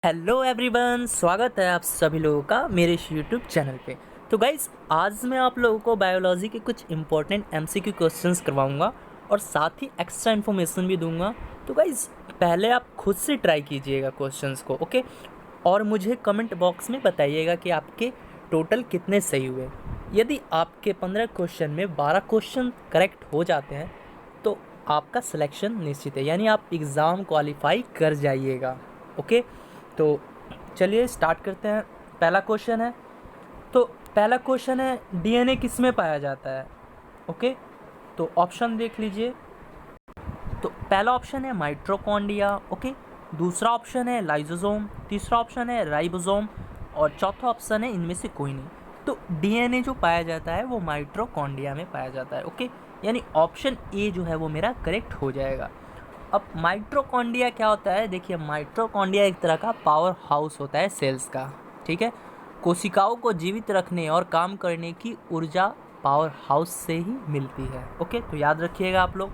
Hello everyone, स्वागत है आप सभी लोगों का मेरे इस यूट्यूब चैनल पे। तो गाइज़, आज मैं आप लोगों को बायोलॉजी के कुछ इंपॉर्टेंट एमसीक्यू क्वेश्चंस करवाऊंगा और साथ ही एक्स्ट्रा इन्फॉर्मेशन भी दूंगा। तो गाइज़, पहले आप खुद से ट्राई कीजिएगा क्वेश्चंस को, ओके। और मुझे कमेंट बॉक्स में बताइएगा कि आपके टोटल कितने सही हुए। यदि आपके 15 क्वेश्चन में 12 क्वेश्चन करेक्ट हो जाते हैं तो आपका सिलेक्शन निश्चित है, यानी आप एग्ज़ाम क्वालिफाई कर जाइएगा, ओके। तो चलिए स्टार्ट करते हैं। पहला क्वेश्चन है, तो पहला क्वेश्चन है डीएनए किस में पाया जाता है, ओके। तो ऑप्शन देख लीजिए। तो पहला ऑप्शन है माइटोकॉन्ड्रिया, ओके। दूसरा ऑप्शन है लाइसोसोम, तीसरा ऑप्शन है राइबोसोम और चौथा ऑप्शन है इनमें से कोई नहीं। तो डीएनए जो पाया जाता है वो माइटोकॉन्ड्रिया में पाया जाता है, ओके। यानी ऑप्शन ए जो है वो मेरा करेक्ट हो जाएगा। अब माइटोकॉन्ड्रिया क्या होता है, देखिए माइटोकॉन्ड्रिया एक तरह का पावर हाउस होता है सेल्स का, ठीक है। कोशिकाओं को जीवित रखने और काम करने की ऊर्जा पावर हाउस से ही मिलती है, ओके। तो याद रखिएगा आप लोग।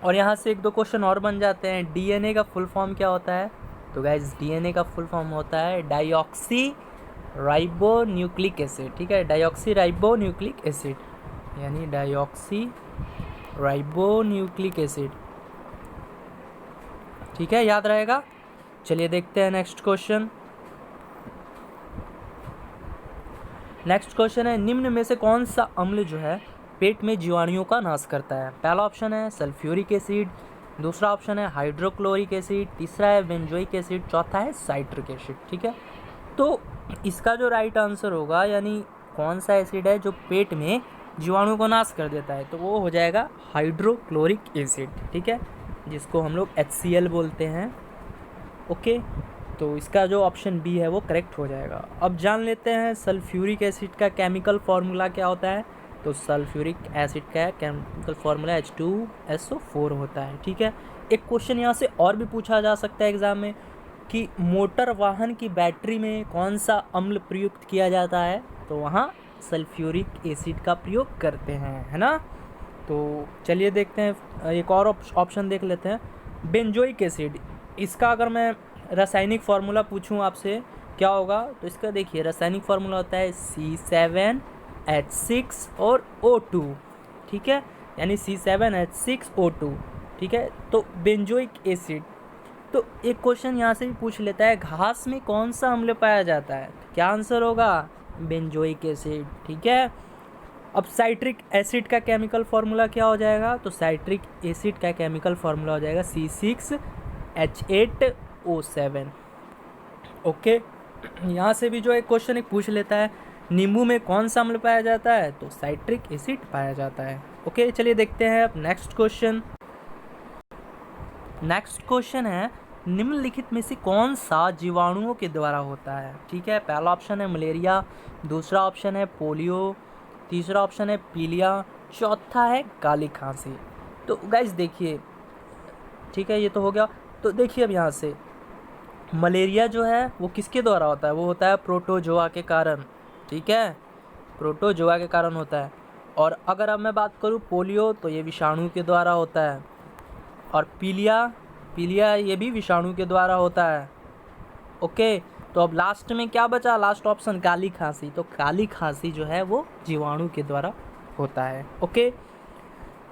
और यहाँ से एक दो क्वेश्चन और बन जाते हैं। डीएनए का फुल फॉर्म क्या होता है? तो गाइज, डीएनए का फुल फॉर्म होता है डाईऑक्सी राइबो न्यूक्लिक एसिड, ठीक है। डाईऑक्सी राइबो न्यूक्लिक एसिड, यानी डाईऑक्सी राइबो न्यूक्लिक एसिड, ठीक है, याद रहेगा। चलिए देखते हैं नेक्स्ट क्वेश्चन। नेक्स्ट क्वेश्चन है निम्न में से कौन सा अम्ल जो है पेट में जीवाणुओं का नाश करता है? पहला ऑप्शन है सल्फ्यूरिक एसिड, दूसरा ऑप्शन है हाइड्रोक्लोरिक एसिड, तीसरा है बेंजोइक एसिड, चौथा है साइट्रिक एसिड, ठीक है। तो इसका जो राइट आंसर होगा, यानी कौन सा एसिड है जो पेट में जीवाणुओं को नाश कर देता है, तो वो हो जाएगा हाइड्रोक्लोरिक एसिड, ठीक है, जिसको हम लोग HCl बोलते हैं, ओके। तो इसका जो ऑप्शन बी है वो करेक्ट हो जाएगा। अब जान लेते हैं सल्फ्यूरिक एसिड का केमिकल फार्मूला क्या होता है। तो सल्फ्यूरिक एसिड का केमिकल फार्मूला H2SO4 होता है, ठीक है। एक क्वेश्चन यहाँ से और भी पूछा जा सकता है एग्जाम में कि मोटर वाहन की बैटरी में कौन सा अम्ल प्रयुक्त किया जाता है, तो वहाँ सल्फ्यूरिक एसिड का प्रयोग करते हैं, है ना। तो चलिए देखते हैं, एक और ऑप्शन देख लेते हैं, बेंजोइक एसिड। इसका अगर मैं रासायनिक फार्मूला पूछूं आपसे क्या होगा, तो इसका देखिए रासायनिक फार्मूला होता है C7H6 और O2, ठीक है, यानी C7H6O2, ठीक है। तो बेंजोइक एसिड, तो एक क्वेश्चन यहाँ से भी पूछ लेता है घास में कौन सा अम्ल पाया जाता है, तो क्या आंसर होगा? बेंजोइक एसिड, ठीक है। अब साइट्रिक एसिड का केमिकल फार्मूला क्या हो जाएगा? तो साइट्रिक एसिड का केमिकल फार्मूला हो जाएगा C6H8O7, ओके। यहाँ से भी जो एक क्वेश्चन एक पूछ लेता है नींबू में कौन सा अम्ल पाया जाता है, तो साइट्रिक एसिड पाया जाता है, ओके। चलिए देखते हैं अब नेक्स्ट क्वेश्चन। नेक्स्ट क्वेश्चन है निम्नलिखित में से कौन सा जीवाणुओं के द्वारा होता है, ठीक है। पहला ऑप्शन है मलेरिया, दूसरा ऑप्शन है पोलियो, तीसरा ऑप्शन है पीलिया, चौथा है काली खांसी। तो गाइज देखिए, ठीक है, ये तो हो गया। तो देखिए अब यहाँ से मलेरिया जो है वो किसके द्वारा होता है? वो होता है प्रोटोजोआ के कारण, ठीक है, प्रोटोजोआ के कारण होता है। और अगर अब मैं बात करूँ पोलियो, तो ये विषाणु के द्वारा होता है। और पीलिया, पीलिया ये भी विषाणु के द्वारा होता है, ओके। तो अब लास्ट में क्या बचा? लास्ट ऑप्शन काली खांसी। तो काली खांसी जो है वो जीवाणु के द्वारा होता है, ओके।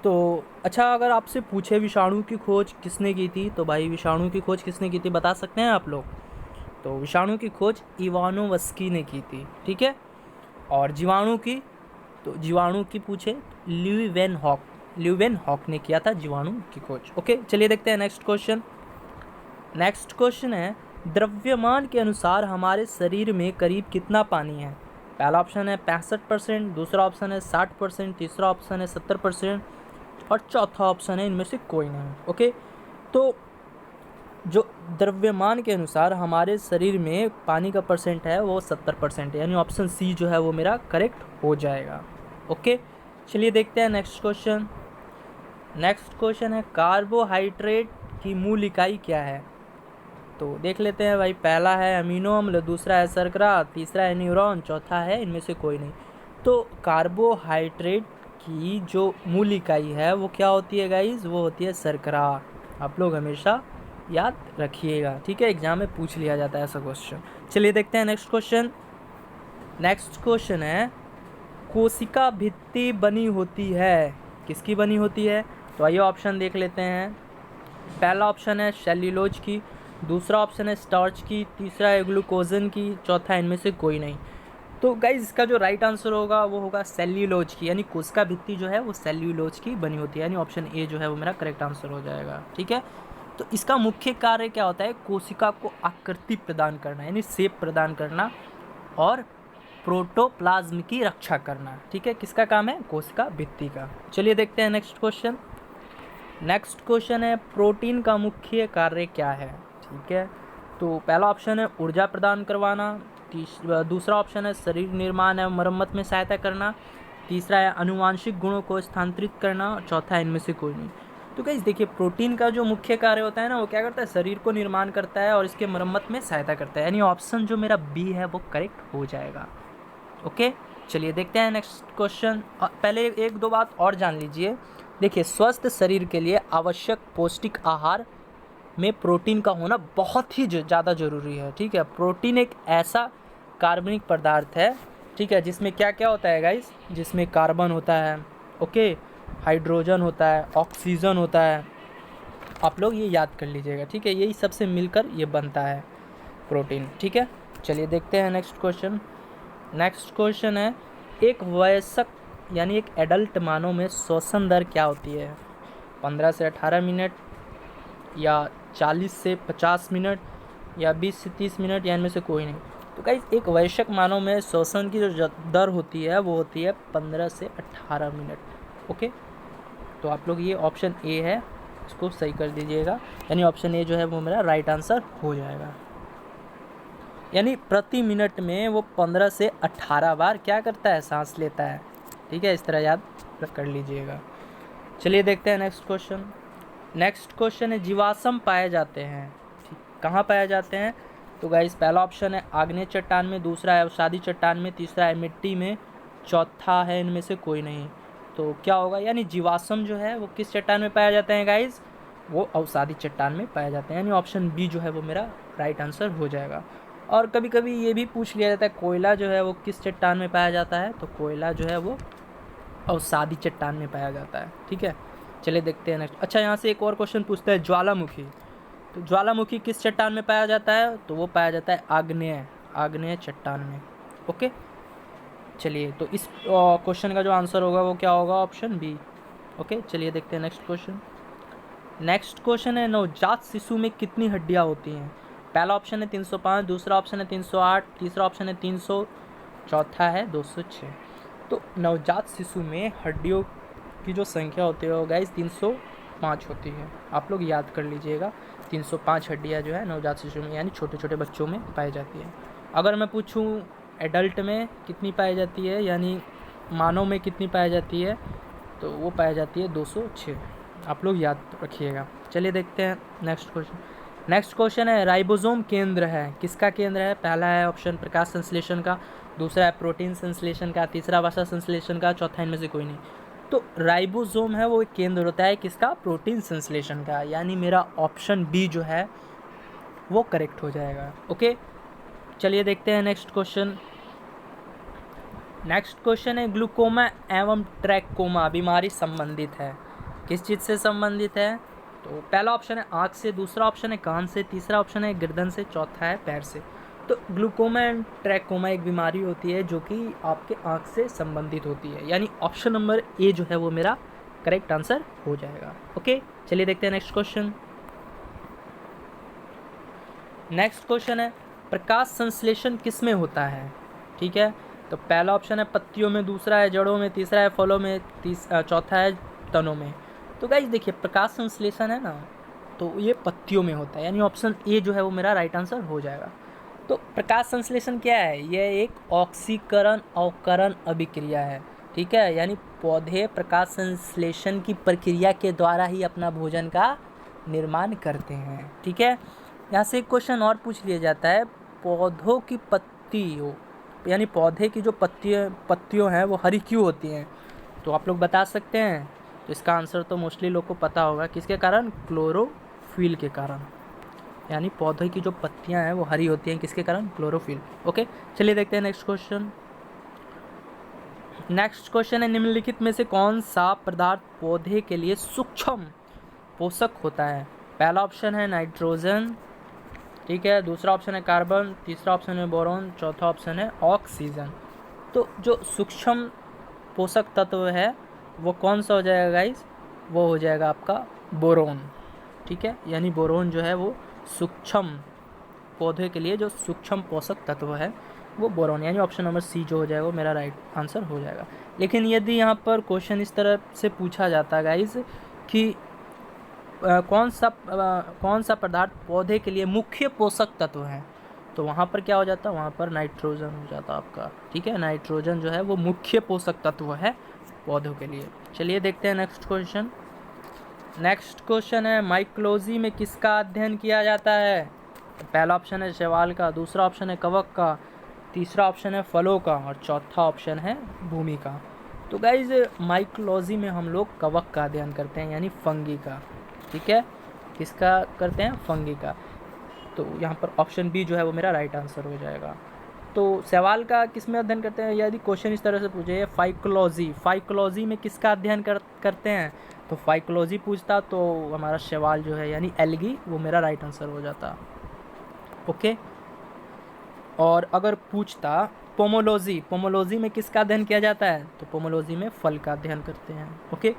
तो अच्छा, अगर आपसे पूछे विषाणु की खोज किसने की थी, तो भाई विषाणु की खोज किसने की थी बता सकते हैं आप लोग? तो विषाणु की खोज इवानोवस्की ने की थी, ठीक है। और जीवाणु की, तो जीवाणु की पूछे ल्यूवेनहॉक ने किया था जीवाणु की खोज, ओके। चलिए देखते हैं नेक्स्ट क्वेश्चन। नेक्स्ट क्वेश्चन है द्रव्यमान के अनुसार हमारे शरीर में करीब कितना पानी है? पहला ऑप्शन है 65%, दूसरा ऑप्शन है 60%, तीसरा ऑप्शन है 70% और चौथा ऑप्शन है इनमें से कोई नहीं, ओके। तो जो द्रव्यमान के अनुसार हमारे शरीर में पानी का परसेंट है वो 70% है, यानी ऑप्शन सी जो है वो मेरा करेक्ट हो जाएगा, ओके। चलिए देखते हैं नेक्स्ट क्वेश्चन। नेक्स्ट क्वेश्चन है कार्बोहाइड्रेट की मूल इकाई क्या है? तो देख लेते हैं भाई, पहला है अमीनो अम्ल, दूसरा है शर्करा, तीसरा है न्यूरॉन, चौथा है इनमें से कोई नहीं। तो कार्बोहाइड्रेट की जो मूल इकाई है वो क्या होती है गाइज? वो होती है शर्करा। आप लोग हमेशा याद रखिएगा, ठीक है, एग्जाम में पूछ लिया जाता है ऐसा क्वेश्चन। चलिए देखते हैं नेक्स्ट क्वेश्चन। नेक्स्ट क्वेश्चन है, कोशिका भित्ति बनी होती है, किसकी बनी होती है? तो आइए ऑप्शन देख लेते हैं। पहला ऑप्शन है सेल्यूलोज की, दूसरा ऑप्शन है स्टार्च की, तीसरा है ग्लूकोजन की, चौथा इनमें से कोई नहीं। तो गाइज इसका जो राइट आंसर होगा वो होगा सेल्यूलोज की, यानी कोशिका भित्ति जो है वो सेल्यूलोज की बनी होती है, यानी ऑप्शन ए जो है वो मेरा करेक्ट आंसर हो जाएगा, ठीक है। तो इसका मुख्य कार्य क्या होता है? कोशिका को आकृति प्रदान करना, यानी शेप प्रदान करना, और प्रोटोप्लाज्म की रक्षा करना, ठीक है। किसका काम है? कोशिका भित्ति का। चलिए देखते हैं नेक्स्ट क्वेश्चन। नेक्स्ट क्वेश्चन है, प्रोटीन का मुख्य कार्य क्या है, ठीक है। तो पहला ऑप्शन है ऊर्जा प्रदान करवाना, दूसरा ऑप्शन है शरीर निर्माण एवं मरम्मत में सहायता करना, तीसरा है आनुवांशिक गुणों को स्थानांतरित करना, और चौथा है इनमें से कोई नहीं। तो गाइस देखिए, प्रोटीन का जो मुख्य कार्य होता है ना, वो क्या करता है? शरीर को निर्माण करता है और इसके मरम्मत में सहायता करता है, यानी ऑप्शन जो मेरा बी है वो करेक्ट हो जाएगा। ओके, चलिए देखते हैं नेक्स्ट क्वेश्चन। पहले एक दो बात और जान लीजिए। देखिए, स्वस्थ शरीर के लिए आवश्यक पौष्टिक आहार में प्रोटीन का होना बहुत ही ज़्यादा ज़रूरी है, ठीक है। प्रोटीन एक ऐसा कार्बनिक पदार्थ है, ठीक है, जिसमें क्या क्या होता है गाइस? जिसमें कार्बन होता है, ओके, हाइड्रोजन होता है, ऑक्सीजन होता है। आप लोग ये याद कर लीजिएगा, ठीक है। यही सबसे मिलकर ये बनता है प्रोटीन, ठीक है। चलिए देखते हैं नेक्स्ट क्वेश्चन। नेक्स्ट क्वेश्चन है, एक वयस्क यानी एक एडल्ट मानव में श्वसन दर क्या होती है? 15 से 18 मिनट, या 40 से 50 मिनट, या 20 से 30 मिनट, या इनमें से कोई नहीं। तो गाइस, एक वयस्क मानव में श्वसन की जो दर होती है वो होती है 15 से 18 मिनट, ओके। तो आप लोग ये ऑप्शन ए है, इसको सही कर दीजिएगा, यानी ऑप्शन ए जो है वो मेरा राइट आंसर हो जाएगा। यानी प्रति मिनट में वो 15 से 18 बार क्या करता है? सांस लेता है, ठीक है। इस तरह याद कर लीजिएगा। चलिए देखते हैं नेक्स्ट क्वेश्चन। नेक्स्ट क्वेश्चन है, जीवाश्म पाए जाते हैं, ठीक, कहाँ पाए जाते हैं? तो गाइस, पहला ऑप्शन है आग्नेय चट्टान में, दूसरा है अवसादी चट्टान में, तीसरा है मिट्टी में, चौथा है इनमें से कोई नहीं। तो क्या होगा? यानी जीवाश्म जो है वो किस चट्टान में पाया जाते हैं गाइस? वो अवसादी चट्टान में पाए जाते हैं, यानी ऑप्शन बी जो है वो मेरा राइट आंसर हो जाएगा। और कभी कभी ये भी पूछ लिया जाता है, कोयला जो है वो किस चट्टान में पाया जाता है? तो कोयला जो है वो अवसादी चट्टान में पाया जाता है, ठीक है। चलिए देखते हैं नेक्स्ट। अच्छा, यहाँ से एक और क्वेश्चन पूछता है, ज्वालामुखी। तो ज्वालामुखी किस चट्टान में पाया जाता है? तो वो पाया जाता है आग्नेय चट्टान में, ओके। चलिए, तो इस क्वेश्चन का जो आंसर होगा वो क्या होगा? Option B, okay. चलिए देखते हैं नेक्स्ट क्वेश्चन। नेक्स्ट क्वेश्चन है, नवजात शिशु में कितनी हड्डियाँ होती हैं? पहला ऑप्शन है 305, दूसरा ऑप्शन है 308, तीसरा ऑप्शन है 300, चौथा है 206। तो नवजात शिशु में हड्डियों की जो संख्या होती है वो गाइस 305 होती है। आप लोग याद कर लीजिएगा, 305 हड्डियाँ जो है नवजात शिशु में, यानी छोटे छोटे बच्चों में पाई जाती है। अगर मैं पूछूं एडल्ट में कितनी पाई जाती है, यानी मानव में कितनी पाई जाती है, तो वो पाई जाती है 206। आप लोग याद रखिएगा। चलिए देखते हैं नेक्स्ट क्वेश्चन। नेक्स्ट क्वेश्चन है, राइबोसोम केंद्र है, किसका केंद्र है? पहला है ऑप्शन प्रकाश संश्लेषण का, दूसरा है प्रोटीन संश्लेषण का, तीसरा वसा संश्लेषण का, चौथा इनमें से कोई नहीं। तो राइबोसोम है वो एक केंद्र होता है किसका? प्रोटीन संश्लेषण का, यानी मेरा ऑप्शन बी जो है वो करेक्ट हो जाएगा, ओके। चलिए देखते हैं नेक्स्ट क्वेश्चन। नेक्स्ट क्वेश्चन है, ग्लूकोमा एवं ट्रैकोमा बीमारी संबंधित है, किस चीज़ से संबंधित है? तो पहला ऑप्शन है आँख से, दूसरा ऑप्शन है कान से, तीसरा ऑप्शन है गर्दन से, चौथा है पैर से। तो ग्लूकोमा एंड ट्रैकोमा एक बीमारी होती है जो कि आपके आँख से संबंधित होती है, यानी ऑप्शन नंबर ए जो है वो मेरा करेक्ट आंसर हो जाएगा, ओके। चलिए देखते हैं नेक्स्ट क्वेश्चन। नेक्स्ट क्वेश्चन है, प्रकाश संश्लेषण किस में होता है? ठीक है, तो पहला ऑप्शन है पत्तियों में, दूसरा है जड़ों में, तीसरा है फलों में, चौथा है तनों में। तो गाइस देखिए, प्रकाश संश्लेषण है ना, तो ये पत्तियों में होता है, यानी ऑप्शन ए जो है वो मेरा राइट आंसर हो जाएगा। तो प्रकाश संश्लेषण क्या है? यह एक ऑक्सीकरण अवकरण अभिक्रिया है, ठीक है, यानी पौधे प्रकाश संश्लेषण की प्रक्रिया के द्वारा ही अपना भोजन का निर्माण करते हैं, ठीक है। यहाँ से एक क्वेश्चन और पूछ लिया जाता है, पौधों की पत्तियों, यानी पौधे की जो पत्तियों हैं वो हरी क्यों होती हैं? तो आप लोग बता सकते हैं? तो इसका आंसर तो मोस्टली लोग को पता होगा, किसके कारण? क्लोरोफिल के कारण, यानी पौधे की जो पत्तियां हैं वो हरी होती हैं, किसके कारण? क्लोरोफिल। ओके, चलिए देखते हैं नेक्स्ट क्वेश्चन। नेक्स्ट क्वेश्चन है, निम्नलिखित में से कौन सा पदार्थ पौधे के लिए सूक्ष्म पोषक होता है? पहला ऑप्शन है नाइट्रोजन, ठीक है, दूसरा ऑप्शन है कार्बन, तीसरा ऑप्शन है बोरॉन, चौथा ऑप्शन है ऑक्सीजन। तो जो सूक्ष्म पोषक तत्व है वो कौन सा हो जाएगा गाइस? वो हो जाएगा आपका बोरोन, ठीक है, यानी बोरोन जो है वो सूक्ष्म पौधे के लिए जो सूक्ष्म पोषक तत्व है वो बोरोन, यानी ऑप्शन नंबर सी जो हो जाएगा वो मेरा राइट आंसर हो जाएगा। लेकिन यदि यहाँ पर क्वेश्चन इस तरह से पूछा जाता है गाइस कि कौन सा पदार्थ पौधे के लिए मुख्य पोषक तत्व है, तो वहाँ पर क्या हो जाता है? वहाँ पर नाइट्रोजन हो जाता आपका, ठीक है, नाइट्रोजन जो है वो मुख्य पोषक तत्व है पौधों के लिए। चलिए देखते हैं नेक्स्ट क्वेश्चन। नेक्स्ट क्वेश्चन है, माइकोलॉजी में किसका अध्ययन किया जाता है? पहला ऑप्शन है शैवाल का, दूसरा ऑप्शन है कवक का, तीसरा ऑप्शन है फलों का और चौथा ऑप्शन है भूमि का। तो गाइज माइकोलॉजी में हम लोग कवक का अध्ययन करते हैं, यानी फंगी का, ठीक है, किसका करते हैं? फंगी का। तो यहाँ पर ऑप्शन बी जो है वो मेरा राइट आंसर हो जाएगा। तो सवाल का किस में अध्ययन करते हैं? यदि क्वेश्चन इस तरह से पूछे फाइकोलॉजी में किसका अध्ययन करते हैं, तो फाइकोलॉजी पूछता तो हमारा सवाल जो है यानी एल्गी वो मेरा राइट आंसर हो जाता। ओके, और अगर पूछता पोमोलॉजी में किसका अध्ययन किया जाता है, तो पोमोलॉजी में फल का अध्ययन करते हैं। ओके,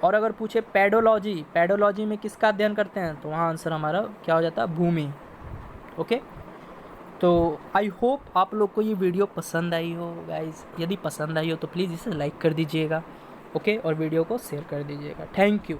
और अगर पूछे पेडोलॉजी में किसका अध्ययन करते हैं, तो वहाँ आंसर हमारा क्या हो जाता है? भूमि। ओके, तो आई होप आप लोग को ये वीडियो पसंद आई हो गाइज। यदि पसंद आई हो तो प्लीज़ इसे लाइक कर दीजिएगा, ओके, और वीडियो को शेयर कर दीजिएगा। Thank you.